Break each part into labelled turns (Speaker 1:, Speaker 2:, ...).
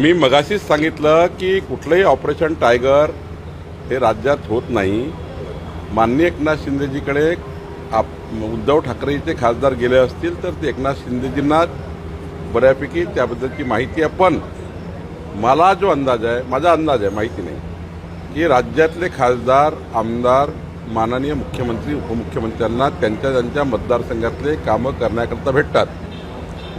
Speaker 1: मी मगाशीच सांगितलं की कुठलंही ऑपरेशन टायगर हे राज्यात होत नाही। माननीय एकनाथ शिंदेजीकडे उद्धव ठाकरेचे खासदार गेले असतील तर ते एकनाथ शिंदेजींना बऱ्यापैकी त्याबद्दलची माहिती आहे। पण मला जो अंदाज आहे, माझा अंदाज आहे, माहिती नाही, की राज्यातले खासदार आमदार माननीय मुख्यमंत्री उपमुख्यमंत्र्यांना त्यांच्या मतदारसंघातले कामं करण्याकरता भेटतात।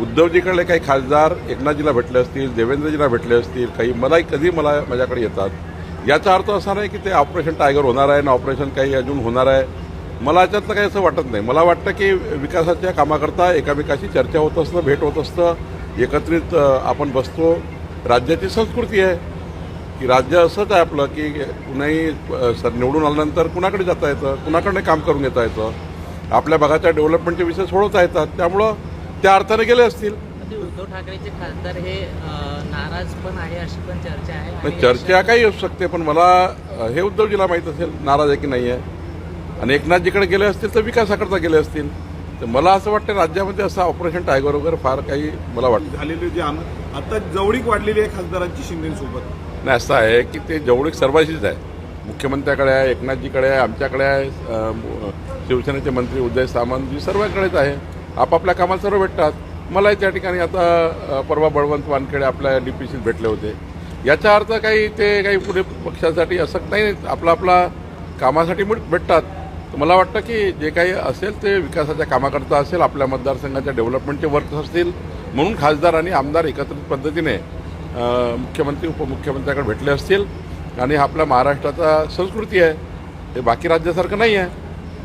Speaker 1: उद्धवजीकडे काही खासदार एकनाथजीला भेटले असतील, देवेंद्रजीला भेटले असतील, काही माझ्याकडे येतात। याचा अर्थ असा नाही की ते ऑपरेशन टायगर होणार आहे ना ऑपरेशन काही अजून होणार आहे। मला याच्यातलं काही असं वाटत नाही। मला वाटतं की विकासाच्या कामाकरता एकामेकाशी चर्चा होत असतं, भेट होत असतं, एकत्रित आपण बसतो। राज्याची संस्कृती आहे की राज्य असंच आहे आपलं की कुणाही निवडून आल्यानंतर कुणाकडे जाता येतं, कुणाकडे काम करून घेता येतं, आपल्या भागाच्या डेव्हलपमेंटचे विषय सोडवता येतात। त्यामुळं त्या अर्थाने गेले असतील।
Speaker 2: उद्धव ठाकरेचे खासदार हे नाराज पण आहे अशी पण चर्चा आहे।
Speaker 1: चर्चा काही असू शकते, पण मला हे उद्धवजीला माहीत असेल नाराज आहे की नाही आहे। आणि एकनाथजीकडे गेले असतील तर विकासाकरता गेले असतील। तर मला असं वाटतं राज्यामध्ये असं ऑपरेशन टायगर वगैरे फार काही मला वाटतं
Speaker 3: झालेले जे आता जवळीक वाढलेली आहे खासदारांची शिंदेसोबत।
Speaker 1: नाही, असं आहे की ते जवळीक सर्वांशीच आहे। मुख्यमंत्र्याकडे आहे, एकनाथजीकडे आहे, आमच्याकडे आहे, शिवसेनेचे मंत्री उदय सामंतजी सर्वांकडेच आहे। आपापल्या कामात सर्व भेटतात। मलाही त्या ठिकाणी आता परवा बळवंत वानखेडे आपल्या डीपीसीत भेटले होते। याचा अर्थ काही पुढे पक्षासाठी असं नाही, आपला कामासाठी भेटतात। तर मला वाटतं की जे काही असेल ते विकासाच्या कामाकरता असेल, आपल्या मतदारसंघाच्या डेव्हलपमेंटचे वर्क असतील, म्हणून खासदार आणि आमदार एकत्रित पद्धतीने मुख्यमंत्री उपमुख्यमंत्र्याकडे भेटले असतील। आणि आपल्या महाराष्ट्राचा संस्कृती आहे, हे बाकी राज्यासारखं नाही आहे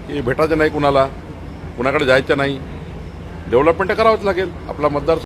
Speaker 1: की भेटायचं नाही, कुणाकडे जायचं नाही। डेव्हलपमेंट करावंच लागेल आपला मतदार